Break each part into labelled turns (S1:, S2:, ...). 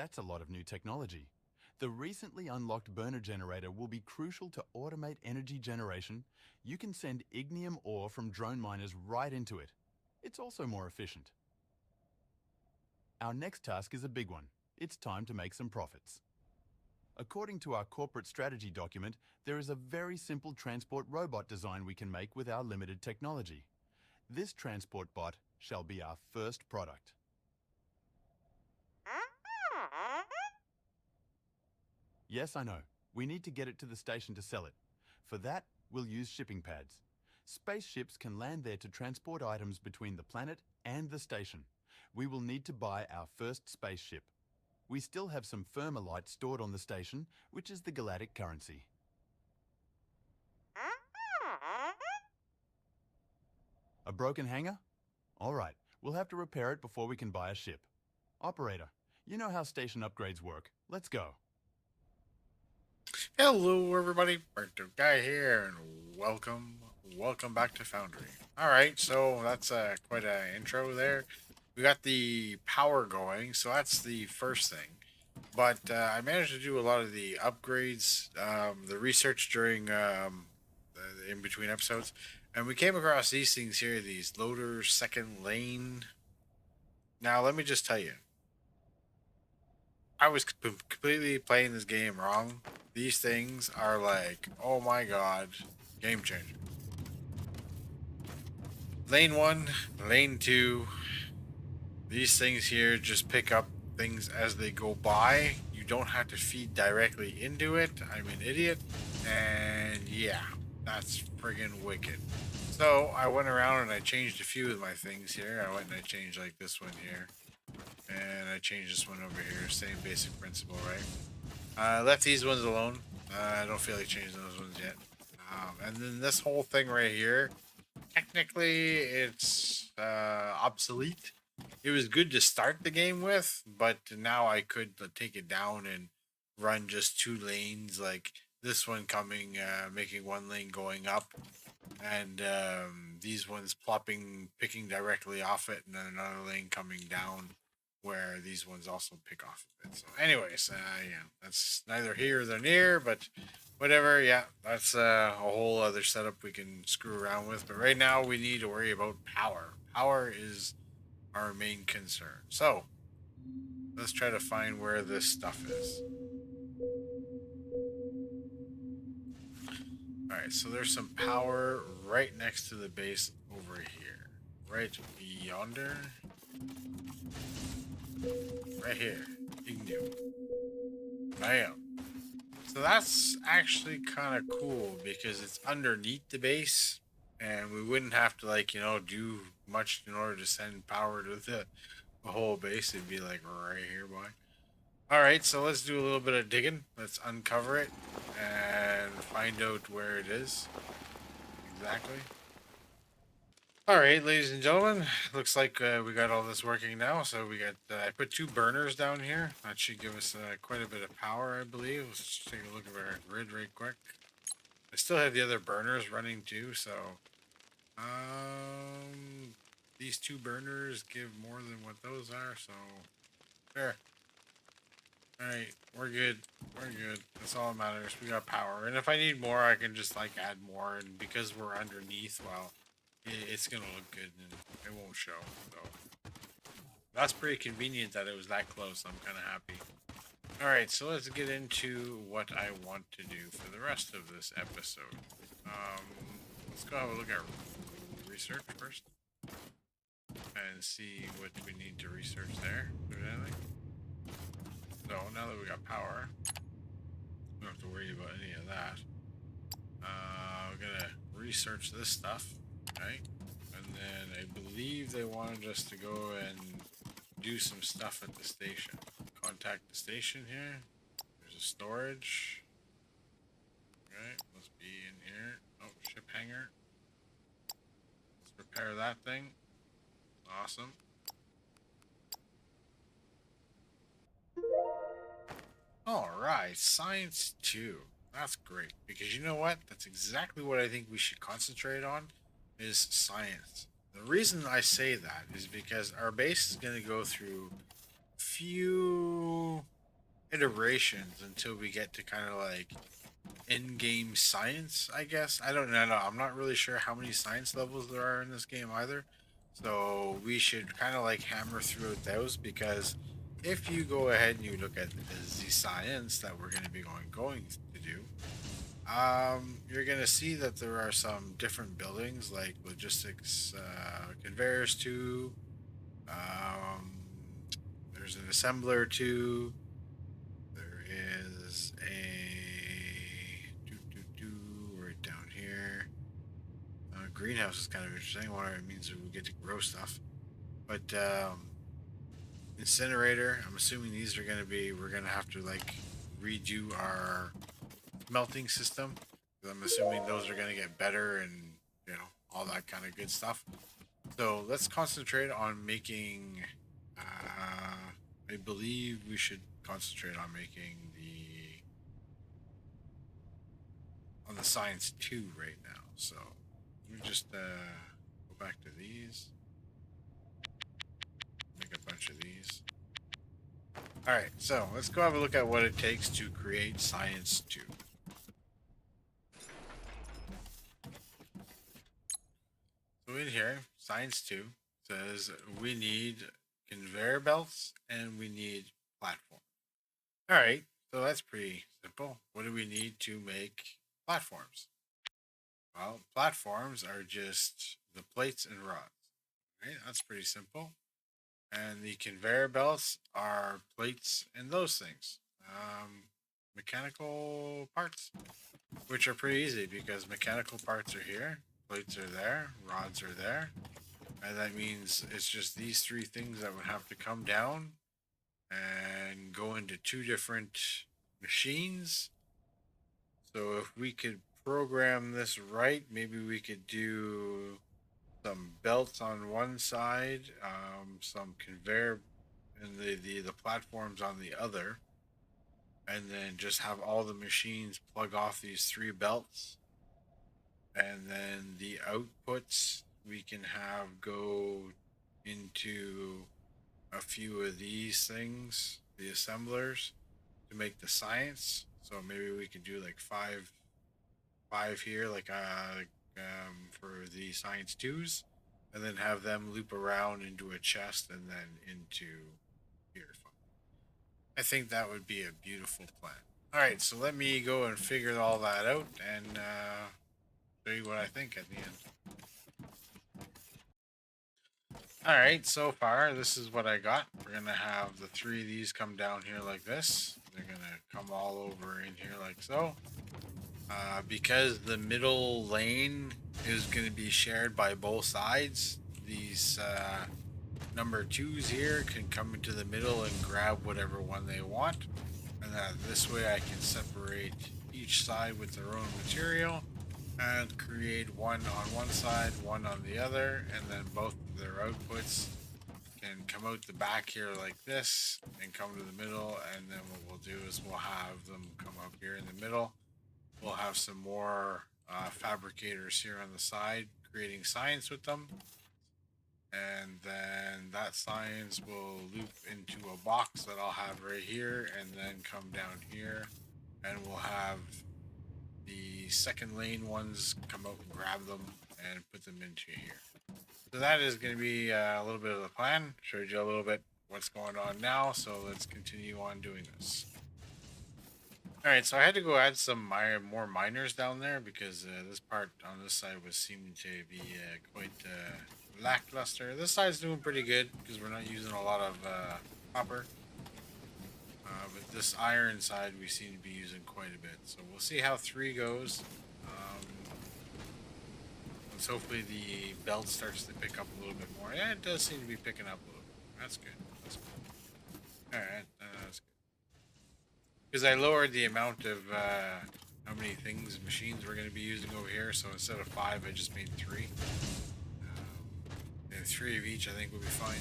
S1: That's a lot of new technology. The recently unlocked burner generator will be crucial to automate energy generation. You can send ignium ore from drone miners right into it. It's also more efficient. Our next task is a big one. It's time to make some profits. According to our corporate strategy document, there is a very simple transport robot design we can make with our limited technology. This transport bot shall be our first product. Yes, I know. We need to get it to the station to sell it. For that, we'll use shipping pads. Spaceships can land there to transport items between the planet and the station. We will need to buy our first spaceship. We still have some Firmalite stored on the station, which is the galactic currency. A broken hangar? All right, we'll have to repair it before we can buy a ship. Operator, you know how station upgrades work. Let's go.
S2: Hello, everybody. Burnedoutguy here, and welcome back to Foundry. All right, so that's quite an intro there. We got the power going, so that's the first thing. But I managed to do a lot of the upgrades, the research during the in between episodes, and we came across these things here, these loaders, second lane. Now, let me just tell you, I was completely playing this game wrong. These things are like, oh my god, game changer. Lane 1, lane 2, these things here just pick up things as they go by. You don't have to feed directly into it. I'm an idiot. And yeah, that's friggin' wicked. So I went around and I changed a few of my things here. I went and I changed like this one here. And I changed this one over here. Same basic principle, right? Left these ones alone. I don't feel like changing those ones yet. And then this whole thing right here, technically it's obsolete. It was good to start the game with, but now I could take it down and run just two lanes, like this one coming, making one lane going up, and these ones picking directly off it, and then another lane coming down where these ones also pick off of it. So, anyways, yeah, that's neither here nor there, but whatever. Yeah, that's a whole other setup we can screw around with. But right now, we need to worry about power. Power is our main concern. So let's try to find where this stuff is. All right, so there's some power right next to the base over here, right yonder, right here. Ignium. Bam. So that's actually kind of cool because it's underneath the base, and we wouldn't have to do much in order to send power to the whole base. It'd be like right here, boy. All right, so let's do a little bit of digging. Let's uncover it and find out where it is exactly. All right, ladies and gentlemen, looks like we got all this working now. So we got I put two burners down here. That should give us quite a bit of power, I believe. Let's just take a look at our grid right quick. I still have the other burners running too, so these two burners give more than what those are. So there. All right, we're good. We're good. That's all that matters. We got power, and if I need more, I can just like add more. And because we're underneath, well, it's gonna look good and it won't show. So that's pretty convenient that it was that close. I'm kind of happy. All right, so let's get into what I want to do for the rest of this episode. Um, let's go have a look at research first and see what we need to research there. Anything? So now that we got power, we don't have to worry about any of that. We're gonna research this stuff, right? And then I believe they wanted us to go and do some stuff at the station. Contact the station here. There's a storage. Right, must be in here. Oh, ship hangar. Let's repair that thing. Awesome. Alright, science 2. That's great. Because you know what? That's exactly what I think we should concentrate on is science. The reason I say that is because our base is going to go through few iterations until we get to kind of like in-game science, I guess. I don't know. I'm not really sure how many science levels there are in this game either. So we should kind of like hammer through those, because if you go ahead and you look at the science that we're going to be going to do, you're going to see that there are some different buildings like logistics, conveyors too. Um, there's an assembler too. There is a right down here. Greenhouse is kind of interesting. What it means that we get to grow stuff. But incinerator, I'm assuming these are going to be, we're going to have to like redo our melting system. I'm assuming those are going to get better and, you know, all that kind of good stuff. So let's concentrate on making, I believe we should concentrate on making on the science 2 right now. So let me just go back to these. Make a bunch of these. Alright, so let's go have a look at what it takes to create science 2. So in here, science 2 says we need conveyor belts and we need platform. Alright, so that's pretty simple. What do we need to make platforms? Well, platforms are just the plates and rods. Right, that's pretty simple. And the conveyor belts are plates and those things. Mechanical parts, which are pretty easy because mechanical parts are here, plates are there, rods are there. And that means it's just these three things that would have to come down and go into two different machines. So if we could program this right, maybe we could do some belts on one side, some conveyor and the platforms on the other, and then just have all the machines plug off these three belts, and then the outputs we can have go into a few of these things, the assemblers, to make the science. So maybe we could do like five here, like for the science 2s, and then have them loop around into a chest and then into here. I think that would be a beautiful plan. All right, so let me go and figure all that out and show you what I think at the end. All right, so far this is what I got. We're gonna have the three of these come down here like this. They're gonna come all over in here like so. Because the middle lane is going to be shared by both sides, these number 2s here can come into the middle and grab whatever one they want. And this way I can separate each side with their own material and create one on one side, one on the other, and then both of their outputs can come out the back here like this and come to the middle. And then what we'll do is we'll have them come up here in the middle. We'll have some more fabricators here on the side creating science with them. And then that science will loop into a box that I'll have right here and then come down here. And we'll have the second lane ones come out and grab them and put them into here. So that is going to be a little bit of the plan. Showed you a little bit what's going on now. So let's continue on doing this. Alright, so I had to go add some more miners down there because this part on this side was seeming to be quite lackluster. This side's doing pretty good because we're not using a lot of copper. But this iron side we seem to be using quite a bit. So we'll see how 3 goes. Let's hopefully the belt starts to pick up a little bit more. Yeah, it does seem to be picking up a little bit. That's good. That's good. Alright, that's good. Because I lowered the amount of how many machines we're going to be using over here. So instead of 5, I just made 3. And 3 of each I think will be fine.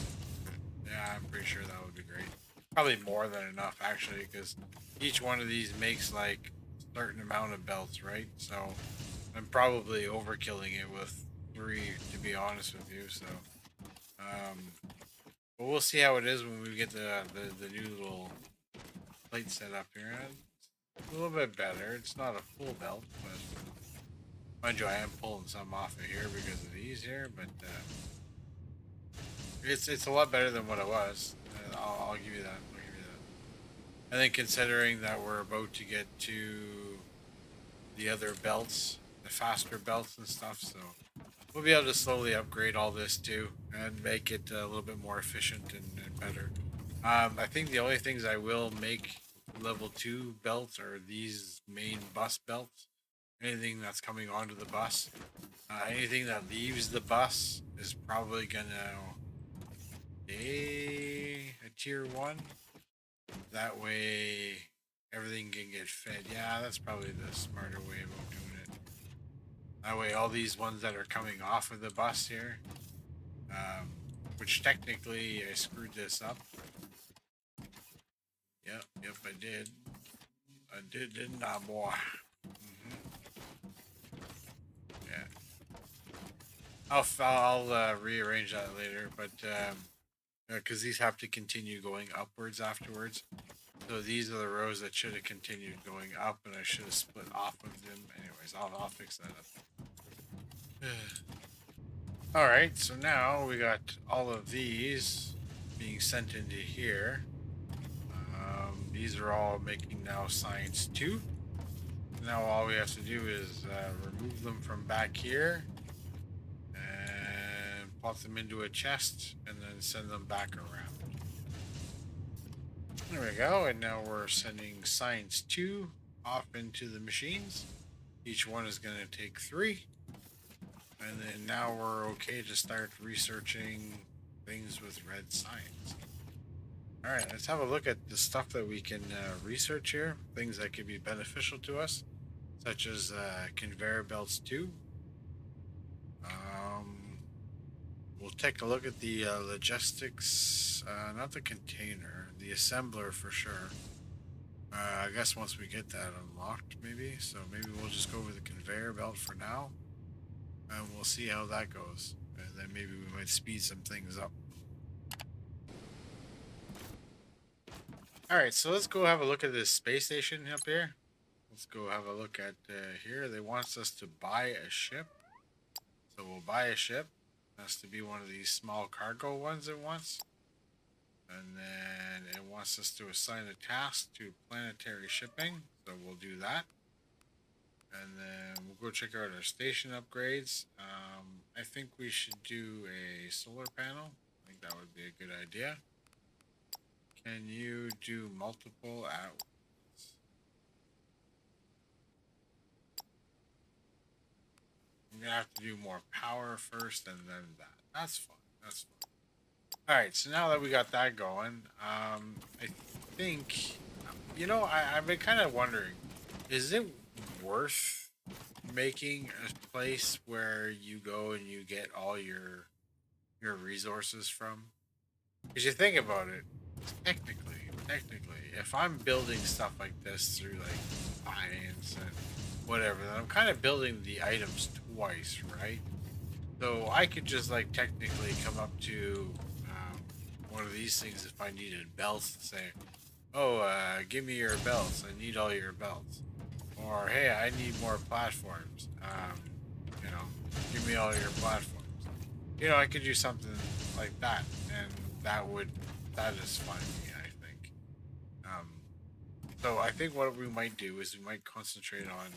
S2: Yeah, I'm pretty sure that would be great. Probably more than enough actually, because each one of these makes like a certain amount of belts, right? So I'm probably overkilling it with 3, to be honest with you. So, but we'll see how it is when we get the new little plate setup here. It's a little bit better. It's not a full belt, but mind you, I am pulling some off of here because of these here, but it's a lot better than what it was. I'll give you that. I'll give you that. I think considering that we're about to get to the other belts, the faster belts and stuff, so we'll be able to slowly upgrade all this too and make it a little bit more efficient and better. I think the only things I will make level 2 belts are these main bus belts. Anything that's coming onto the bus. Anything that leaves the bus is probably gonna be a tier 1. That way everything can get fed. Yeah, that's probably the smarter way of doing it. That way all these ones that are coming off of the bus here, which technically I screwed this up. Yep, I did. I did, didn't I, boy? Yeah. I'll rearrange that later, but because these have to continue going upwards afterwards. So these are the rows that should have continued going up, and I should have split off of them. Anyways, I'll fix that up. All right, so now we got all of these being sent into here. These are all making now science 2. Now all we have to do is remove them from back here and pop them into a chest and then send them back around. There we go, and now we're sending science 2 off into the machines. Each one is going to take 3. And then now we're okay to start researching things with red science. Alright, let's have a look at the stuff that we can research here. Things that could be beneficial to us, such as conveyor belts too. We'll take a look at the logistics, not the container, the assembler for sure. I guess once we get that unlocked maybe, so maybe we'll just go over the conveyor belt for now. And we'll see how that goes. And then maybe we might speed some things up. Alright, so let's go have a look at this space station up here. Let's go have a look at here. They want us to buy a ship. So we'll buy a ship. It has to be one of these small cargo ones it wants. And then it wants us to assign a task to planetary shipping. So we'll do that. And then we'll go check out our station upgrades. I think we should do a solar panel. I think that would be a good idea. Can you do multiple at once? I'm gonna have to do more power first and then that. That's fine. That's fine. Alright, so now that we got that going, I think, you know, I've been kind of wondering, is it worth making a place where you go and you get all your resources from? Because you think about it, technically, if I'm building stuff like this through like science and whatever, then I'm kind of building the items twice, right? So I could just like technically come up to one of these things if I needed belts and say, oh, give me your belts. I need all your belts. Or, hey, I need more platforms. You know, give me all your platforms. You know, I could do something like that, and that would satisfy me, I think. So I think what we might do is we might concentrate on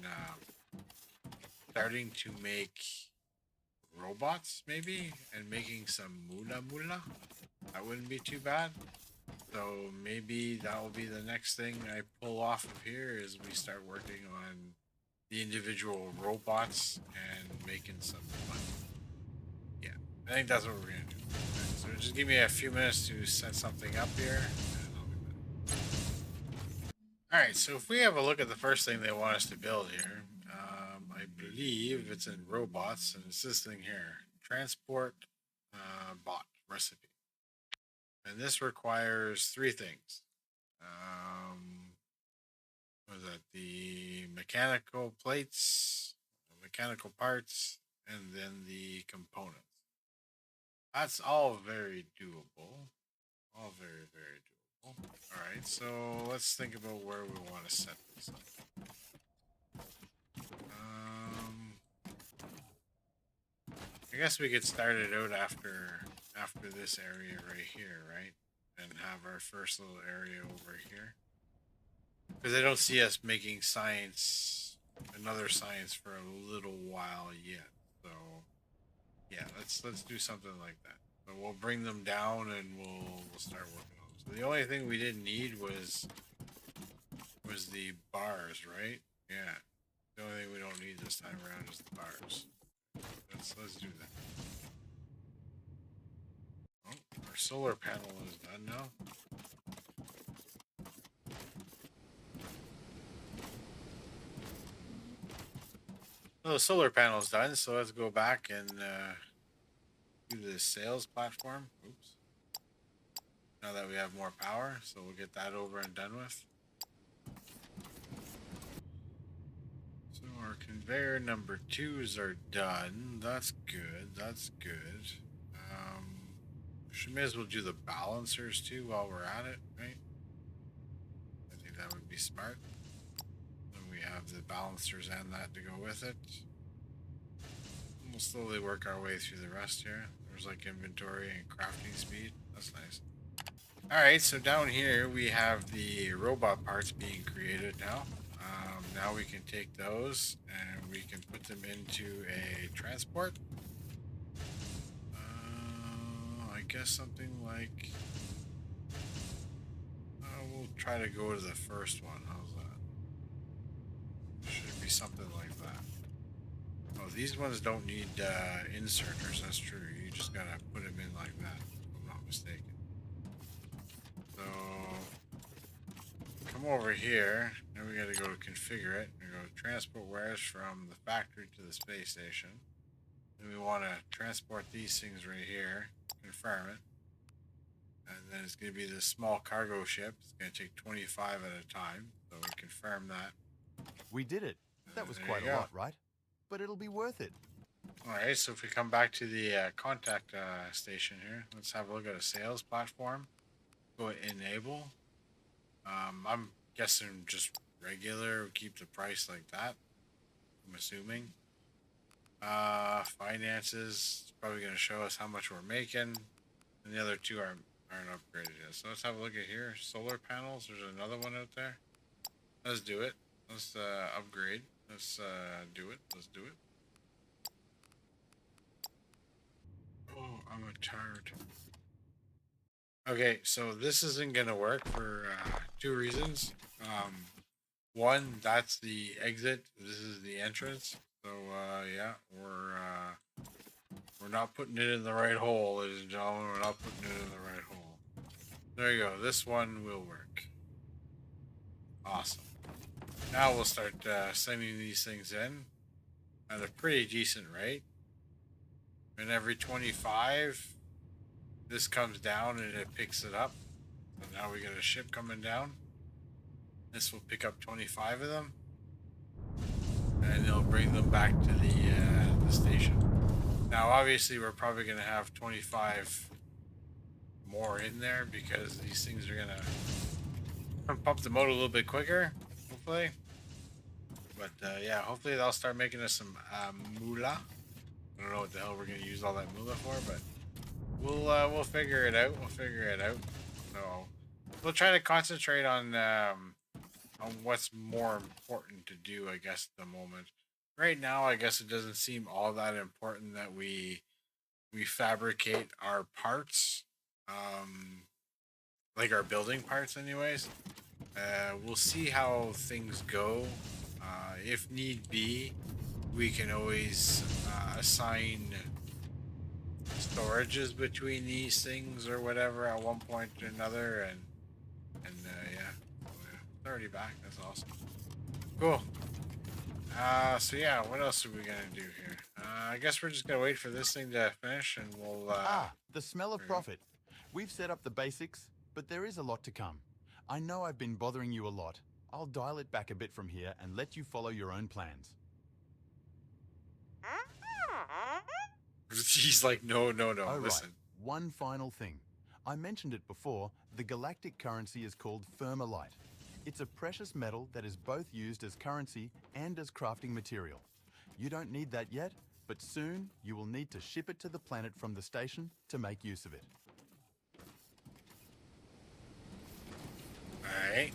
S2: starting to make robots, maybe, and making some mula. That wouldn't be too bad. So maybe that will be the next thing I pull off of here is we start working on the individual robots and making some money. Yeah, I think that's what we're gonna do. Okay, so just give me a few minutes to set something up here, and I'll be back. All right, so if we have a look at the first thing they want us to build here, I believe it's in robots, and it's this thing here: transport bot recipe. And this requires 3 things. What is that? The mechanical plates, the mechanical parts, and then the components. That's all very doable. All very, very doable. Alright, so let's think about where we want to set this up. I guess we could start it out after this area right here, right? And have our first little area over here. Because I don't see us making another science for a little while yet. So yeah, let's do something like that. So we'll bring them down and we'll start working on them. So the only thing we didn't need was the bars, right? Yeah. The only thing we don't need this time around is the bars. Let's do that. Oh, our solar panel is done now. Well, the solar panel's done, so let's go back and do the sales platform. Oops. Now that we have more power, so we'll get that over and done with. So our conveyor number 2s are done. That's good. That's good. Should may as well do the balancers too while we're at it, right? I think that would be smart. Then we have the balancers and that to go with it. We'll slowly work our way through the rest here. There's like inventory and crafting speed. That's nice. Alright, so down here we have the robot parts being created now. Now we can take those and we can put them into a transport. I guess something like... we'll try to go to the first one. How's that? Should be something like that. Oh, these ones don't need inserters. That's true. You just gotta put them in like that, if I'm not mistaken. So come over here. Now we gotta go to configure it. We go to transport wares from the factory to the space station. Then we want to transport these things right here. Confirm it. And then it's going to be this small cargo ship. It's going to take 25 at a time. So we confirm that.
S1: We did it. That was quite a lot, right? But it'll be worth it.
S2: Alright, so if we come back to the contact station here, let's have a look at a sales platform. Go enable. I'm guessing just regular, keep the price like that. I'm assuming. Finances, it's probably going to show us how much we're making. And the other two aren't upgraded yet. So let's have a look at here. Solar panels, there's another one out there. Let's do it. Let's upgrade. Let's do it. Let's do it. Oh, I'm tired. Okay, so this isn't gonna work for 2 reasons. One, that's the exit. This is the entrance. So yeah, we're not putting it in the right hole, ladies and gentlemen. We're not putting it in the right hole. There you go. This one will work. Awesome. Now we'll start sending these things in at a pretty decent rate. And every 25, this comes down and it picks it up. So now we got a ship coming down. This will pick up 25 of them. And they'll bring them back to the station. Now, obviously, we're probably going to have 25 more in there because these things are going to pump them out a little bit quicker, hopefully. But yeah, hopefully they'll start making us some moolah. I don't know what the hell we're going to use all that moolah for, but we'll figure it out. We'll figure it out. So we'll try to concentrate on what's more important to do, I guess, at the moment. Right now, I guess it doesn't seem all that important that we fabricate our parts, like our building parts anyways. We'll see how things go. If need be, we can always assign storages between these things or whatever at one point or another, and yeah. It's already back. That's awesome. Cool. So yeah, what else are we gonna do here? I guess we're just gonna wait for this thing to finish, and we'll.
S1: The smell of profit. We've set up the basics, but there is a lot to come. I know I've been bothering you a lot. I'll dial it back a bit from here and let you follow your own plans.
S2: He's like, no.
S1: Oh,
S2: Listen.
S1: right. One final thing. I mentioned it before, the galactic currency is called thermalite. It's a precious metal that is both used as currency and as crafting material. You don't need that yet, but soon you will need to ship it to the planet from the station to make use of it.
S2: Alright.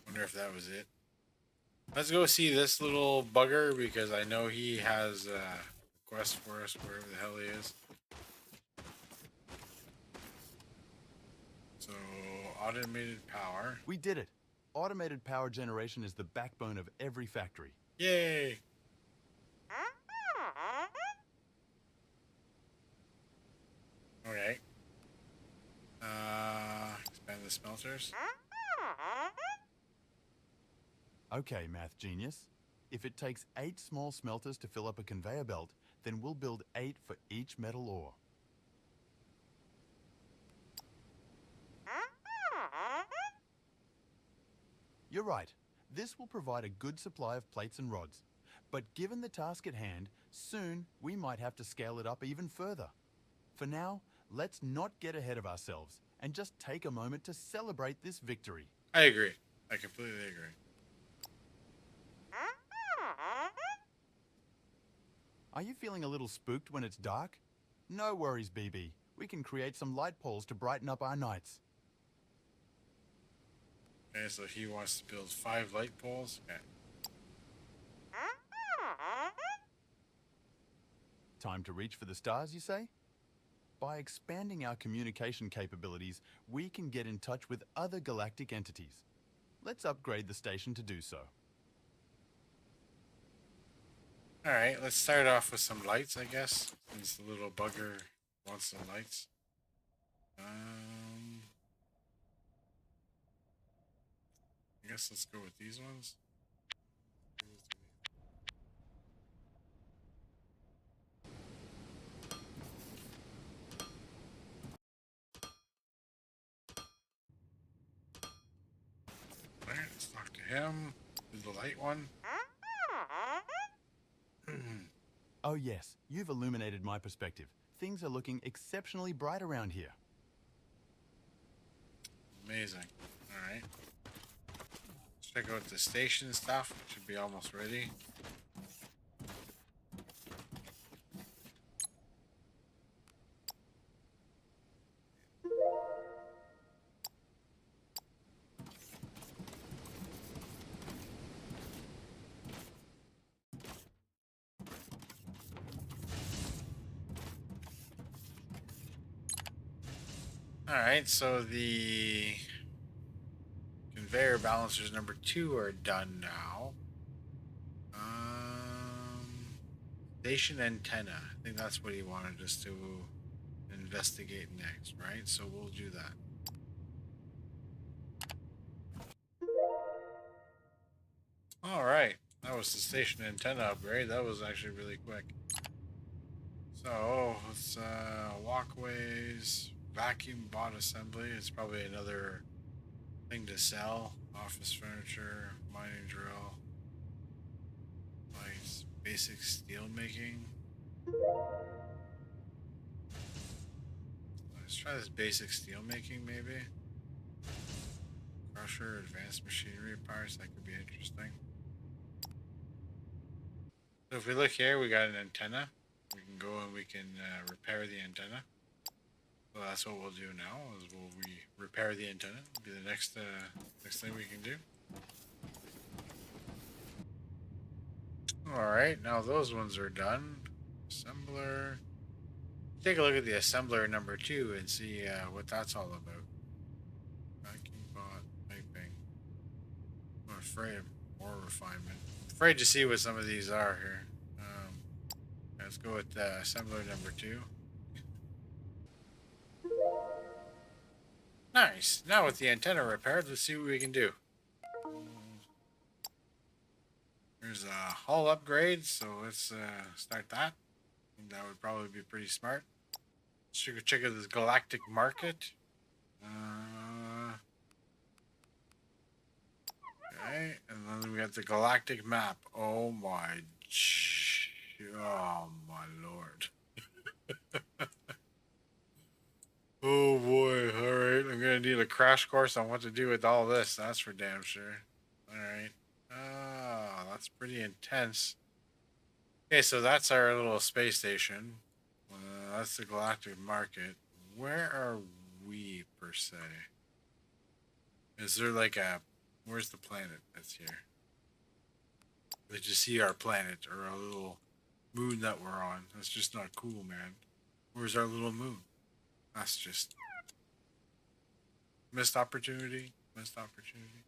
S2: Wonder if that was it. Let's go see this little bugger because I know he has a quest for us, wherever the hell he is. So, automated power.
S1: We did it! Automated power generation is the backbone of every factory.
S2: Yay! Okay. Expand the smelters.
S1: Okay, math genius. If it takes 8 small smelters to fill up a conveyor belt, then we'll build 8 for each metal ore. You're right. This will provide a good supply of plates and rods. But given the task at hand, soon we might have to scale it up even further. For now, let's not get ahead of ourselves and just take a moment to celebrate this victory.
S2: I agree. I completely agree.
S1: Are you feeling a little spooked when it's dark? No worries, BB. We can create some light poles to brighten up our nights.
S2: Okay, so he wants to build 5 light poles. Okay.
S1: Time to reach for the stars, you say? By expanding our communication capabilities, we can get in touch with other galactic entities. Let's upgrade the station to do so.
S2: Alright, let's start off with some lights, I guess. Since the little bugger wants some lights. I guess let's go with these ones. Alright, let's talk to him. Do the light one.
S1: Oh yes, you've illuminated my perspective. Things are looking exceptionally bright around here.
S2: Amazing. Alright. Let's check out the station stuff. Should be almost ready. Alright, so the conveyor balancers number 2 are done now. Station antenna. I think that's what he wanted us to investigate next, right? So we'll do that. Alright, that was the station antenna upgrade. That was actually really quick. So, it's walkways, vacuum bot assembly. It's probably another thing to sell. Office furniture, mining drill, nice basic steel making. Let's try this basic steel making maybe. Crusher, advanced machinery parts, that could be interesting. So if we look here, we got an antenna. We can go and we can repair the antenna. So that's what we'll do now, is we'll repair the antenna. It'll be the next thing we can do. Alright, now those ones are done. Assembler. Take a look at the assembler number 2 and see what that's all about. Vacuum bot, piping. I'm afraid of more refinement. Afraid to see what some of these are here. Let's go with assembler number 2. Nice. Now with the antenna repaired, let's see what we can do. There's a hull upgrade, so let's start that. I think that would probably be pretty smart. Let's check out this galactic market. Okay, and then we got the galactic map. Oh my lord. gonna need a crash course on what to do with all this. That's for damn sure. All right. Oh, that's pretty intense. Okay, so that's our little space station. That's the galactic market. Where are we per se? Is there like a? Where's the planet that's here? Did you see our planet or our little moon that we're on? That's just not cool, man. Where's our little moon? That's just missed opportunity. Missed opportunity.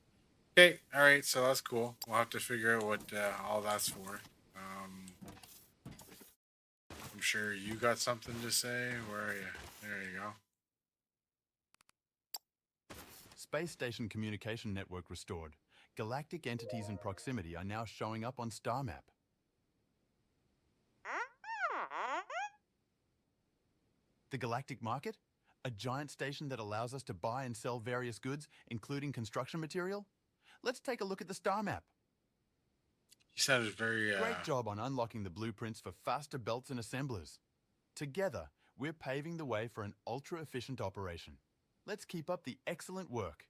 S2: Okay, all right. So that's cool. We'll have to figure out what all that's for. I'm sure you got something to say. Where are you? There you go.
S1: Space station communication network restored. Galactic entities in proximity are now showing up on star map. The galactic market? A giant station that allows us to buy and sell various goods, including construction material? Let's take a look at the star map.
S2: You sounded very
S1: Great job on unlocking the blueprints for faster belts and assemblers. Together, we're paving the way for an ultra-efficient operation. Let's keep up the excellent work.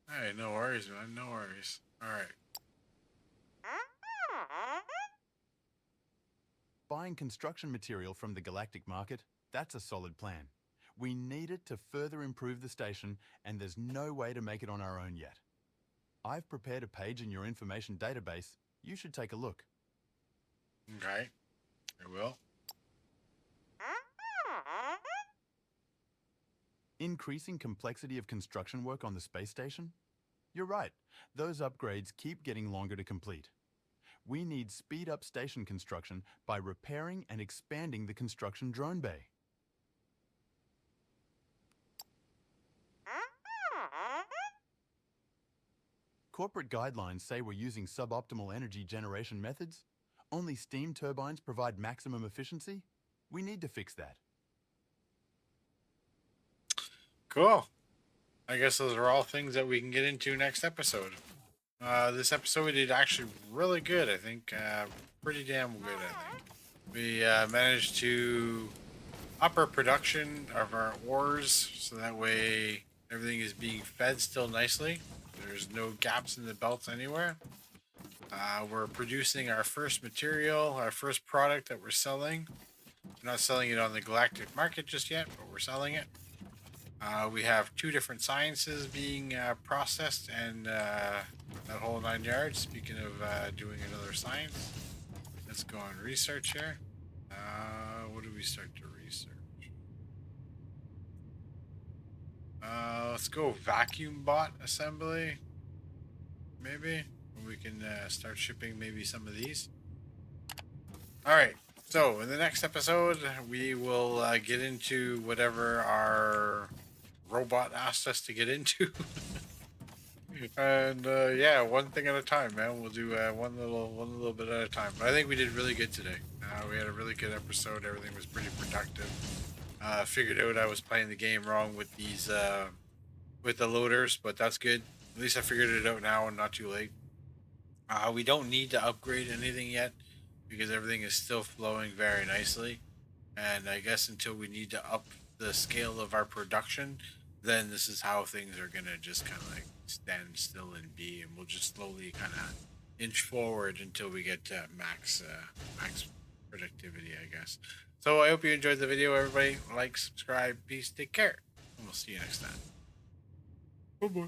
S2: Hey, no worries, man. No worries. All right.
S1: Buying construction material from the galactic market, that's a solid plan. We need it to further improve the station, and there's no way to make it on our own yet. I've prepared a page in your information database. You should take a look.
S2: Okay. I will.
S1: Increasing complexity of construction work on the space station? You're right, those upgrades keep getting longer to complete. We need speed up station construction by repairing and expanding the construction drone bay. Corporate guidelines say we're using suboptimal energy generation methods. Only steam turbines provide maximum efficiency. We need to fix that.
S2: Cool. I guess those are all things that we can get into next episode. This episode we did actually really good, I think. Pretty damn good, I think. We managed to up our production of our ores so that way everything is being fed still nicely. There's no gaps in the belts anywhere. We're producing our first material, our first product that we're selling. We're not selling it on the galactic market just yet, but we're selling it. We have 2 different sciences being processed and that whole 9 yards. Speaking of doing another science, let's go on research here. What do we start to research? Let's go vacuum bot assembly. Maybe we can start shipping maybe some of these. All right. So in the next episode, we will get into whatever our robot asked us to get into. And yeah, one thing at a time, man. We'll do one little bit at a time. But I think we did really good today. We had a really good episode. Everything was pretty productive. Figured out I was playing the game wrong with these with the loaders, but that's good. At least I figured it out now and not too late. We don't need to upgrade anything yet because everything is still flowing very nicely. And I guess until we need to up the scale of our production, then this is how things are gonna just kind of like stand still and be, and we'll just slowly kind of inch forward until we get to max productivity, I guess. So I hope you enjoyed the video, everybody. Like, subscribe, peace, take care, and we'll see you next time. Bye bye.